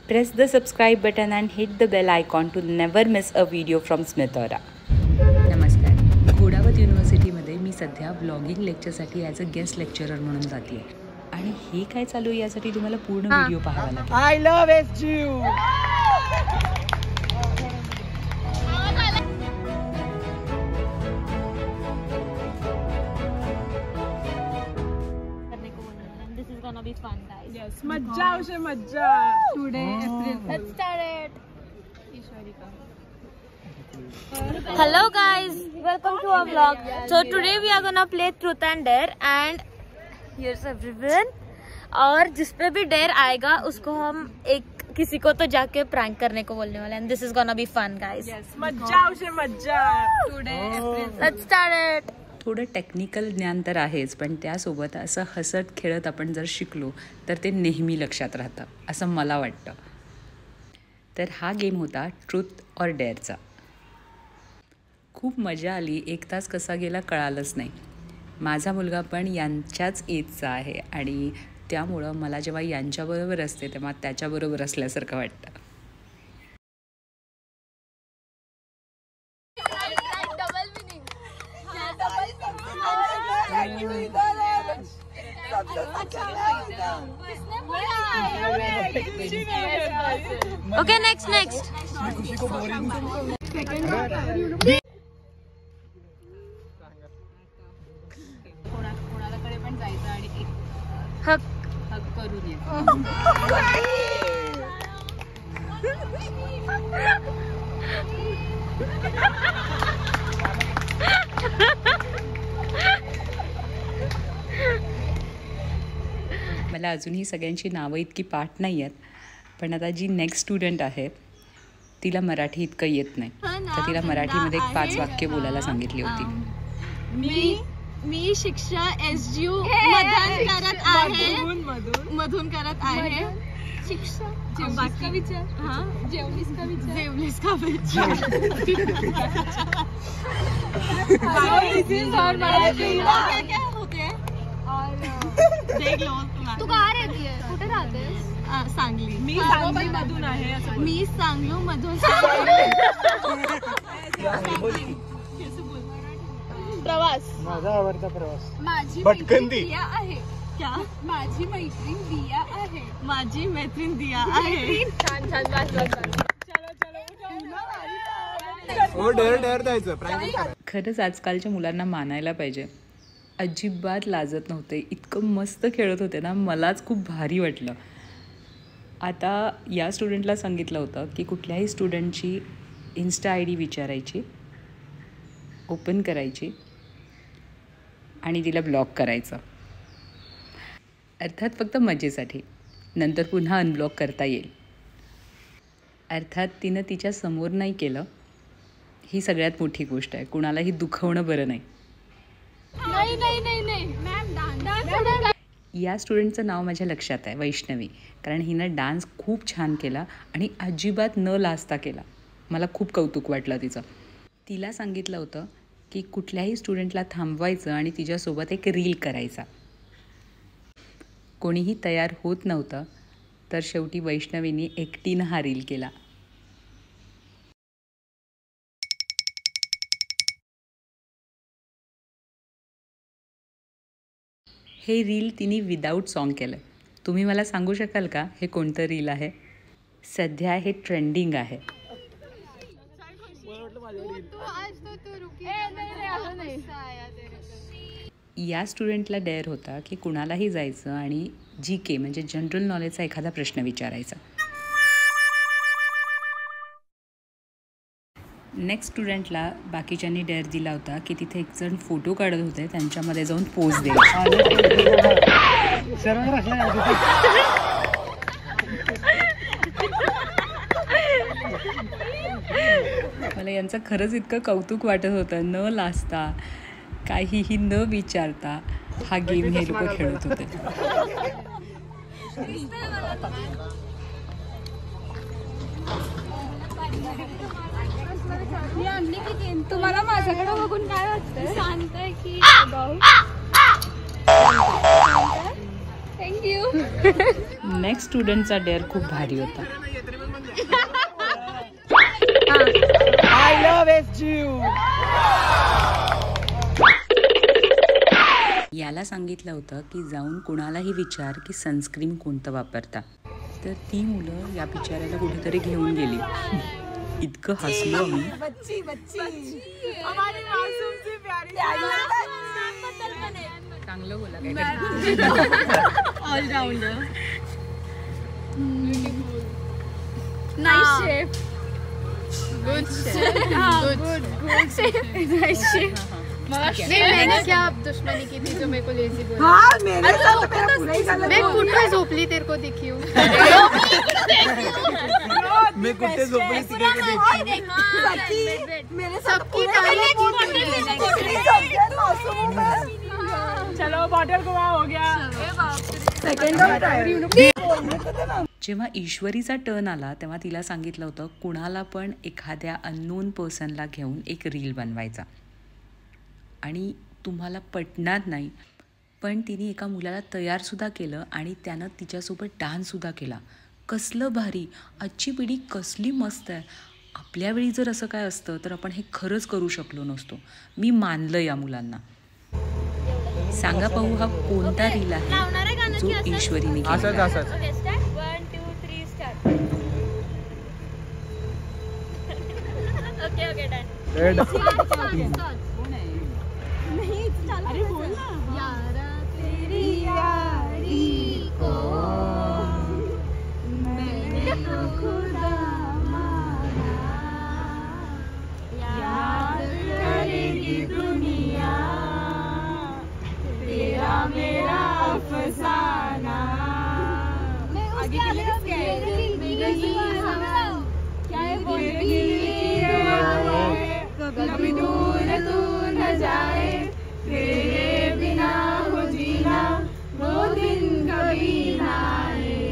Press the subscribe button and hit the bell icon to never miss a video from Smithora. नमस्कार. घोडावत युनिव्हर्सिटीमध्ये मी सध्या blogging लेक्चरसाठी as a guest lecturer म्हणून जाते आहे आणि हे काय चालू आहे यासाठी तुम्हाला पूर्ण व्हिडिओ पाहावा लागेल. I love SGU. Be fun, guys. Yes, majja house majja. Today April. Let's start it. Hello guys, welcome to our vlog. So today we are gonna play truth and dare and here's everyone. और जिस पे भी dare आएगा उसको हम एक किसी को तो जाके prank करने को बोलने वाले हैं. And this is gonna be fun, guys. Yes, majja house majja. Today April. Let's start it. थोडं टेक्निकल ज्ञान तर आहेच, पण त्यासोबत असं हसत खेळत आपण जर शिकलो तर ते नेहमी लक्षात राहतं असं मला वाटतं. तर हा गेम होता ट्रूथ और डेअरचा. खूप मजा आली. 1 तास कसा गेला कळालंच नाही. माझा मुलगा पण यांच्याच एजचा आहे आणि त्यामुळं मला जेव्हा यांच्याबरोबर असते तेव्हा त्याच्याबरोबर असल्यासारखं वाटतं. Okay, next. कोणाकडे पण जायचं आणि एक हक करून ये. मला अजूनही सगळ्यांची नावं इतकी पाठ नाही आहेत, पण आता जी नेक्स्ट स्टुडंट आहे तिला मराठी इतकं येत नाही, तर तिला मराठीमध्ये 5 वाक्य बोलायला सांगितली होती. मी शिक्षा SGU मधून करत आहे. शिक्षा जेवलीस का विचार. तू कहाँ रहती है? कुठे राहतेस? सांगली. मी सांगली मधून आहे. मी सांगलू मधून. प्रवास. माझा आवडता प्रवास. माझी भटकंती आहे. क्या? माझी मैत्रीण दिया आहे. माझी मैत्रीण दिया आहे. छान खरंच आजकालच्या मुलांना मानायला पाहिजे. अजिबात लाजत नव्हते. इतकं मस्त खेळत होते ना, मलाच खूप भारी वाटलं. आता या स्टुडंटला सांगितलं होतं की कुठल्याही स्टुडंटची इन्स्टा ID विचारायची, ओपन करायची आणि तिला ब्लॉक करायचं. अर्थात फक्त मजेसाठी. नंतर पुन्हा अनब्लॉक करता येईल. अर्थात तिनं तिच्या समोर नाही केलं, ही सगळ्यात मोठी गोष्ट आहे. कुणालाही दुखवणं बरं नाही. या स्टुडंटचं नाव माझ्या लक्षात आहे, वैष्णवी. कारण हिनं डान्स खूप छान केला आणि अजिबात न लाजता केला. मला खूप कौतुक वाटलं तिचं. तिला सांगितलं होतं की कुठल्याही स्टुडंटला थांबवायचं आणि तिच्यासोबत एक रील करायचा. कोणीही तयार होत नव्हतं, तर शेवटी वैष्णवीने एकटीनं हा रील केला. हे रील तिने विदाऊट सॉन्ग केलं. तुम्ही मला सांगू शकाल का हे कोणतं रील आहे? सध्या हे ट्रेंडिंग आहे. या स्टुडंटला डेअर होता की कुणालाही जायचं आणि GK म्हणजे जनरल नॉलेजचा एखादा प्रश्न विचारायचा. नेक्स्ट स्टुडंटला बाकीच्यांनी डेअर दिला होता की तिथे एक जण फोटो काढत होते, त्यांच्यामध्ये जाऊन पोज द्यायची. मला यांचं खरंच इतकं कौतुक वाटत होतं. न लाजता, काहीही न विचारता हा गेम हे लोक खेळत होते. तुम्हाला माझ्याकडे बघून काय वाटतं? सांगताय की थँक्यू. नेक्स्ट स्टुडंटचा डेअर खूप भारी होता. I love SGU. याला सांगितलं होतं की जाऊन कुणालाही विचार की सनस्क्रीन कोणतं वापरता. तर ती मुलं या बिचाऱ्याला कुठेतरी घेऊन गेली. इतकं हसलो आम्ही. चांगलं बोला allrounder. Nice chef. Good chef. Nice chef. मैंने क्या दुश्मनी की थी जो मेरे को लेजी बोला. हाँ मेरे साथ तो मेरा बुरा ही गलत मैं कुत्ते झोपली तेरे को दिखी हूँ. मैं कुत्ते झोपड़ी तेरे को देखी मेरे साथ सबकी तारीफ की तूने. चलो बॉटल को हो गया. जेव्हा ईश्वरीचा टर्न आला तेव्हा तिला सांगितलं होतं कुणाला पण एखाद्या अननोन पर्सनला घेऊन एक रील बनवायचा. आणि तुम्हाला पटणार नाही पण तिने एका मुलाला तयारसुद्धा केलं आणि त्यानं तिच्यासोबत डान्ससुद्धा केला. कसलं भारी. आजची पिढी कसली मस्त आहे. आपल्या वेळी जर असं काय असतं तर आपण हे खरंच करू शकलो नसतो. मी मानलं या मुलांना. सांगा पाहू हा कोणता रील आहे जो ईश्वरीने केला. अरे बोल ना. यारा तेरी यारी को मैंने तो खुदा माना. याद करेगी दुनिया तेरा मेरा अफसाना. आगे के लिए क्या है बोलती कभी दूर तू न जाए तेरे बिना हो जीना वो दिन कभी ना आए.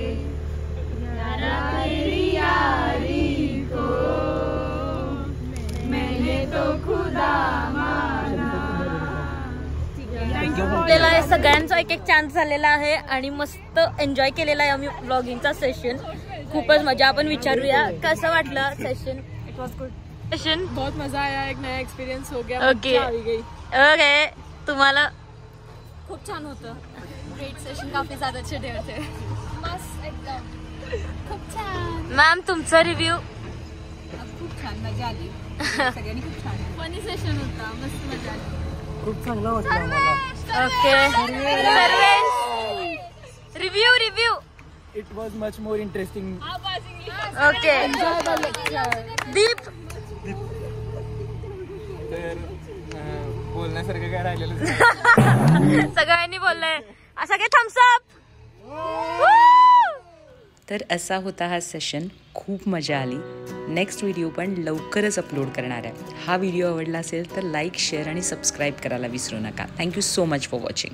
यारा तेरी यारी को मैंने तो खुदा माना. आपल्याला सगळ्यांचा एक एक चान्स झालेला आहे आणि मस्त एन्जॉय केलेला आहे आम्ही व्लॉगिंगचा सेशन. खूपच मजा. आपण विचारूया कसं वाटलं session. It was good session. बहुत मजा आया. एक नया एक्सपीरियंस हो गया. Okay okay. तुम्हाला खूप छान होतं. Great session. काफी ज्यादा अच्छे डे होते. मस्त एकदम. खूप छान. मॅम तुमचा रिव्ह्यू. खूप छान मजा आली. सगळ्यांनी खूप छान. फनी सेशन होता. मस्त मजा आली. खूप चांगला वाटलं आम्हाला. Okay review review. It was much more interesting. Okay Deep. तर बोलण्यासारखं काय राहिलेलं नाही. सगळ्यांनी बोललंय. सगळे थम्सअप. तर असा होता हा सेशन. खूप मजा आली. नेक्स्ट व्हिडिओ पण लवकरच अपलोड करणार आहे. हा व्हिडिओ आवडला असेल तर लाईक शेअर आणि सबस्क्राईब करायला विसरू नका. Thank you so much for watching.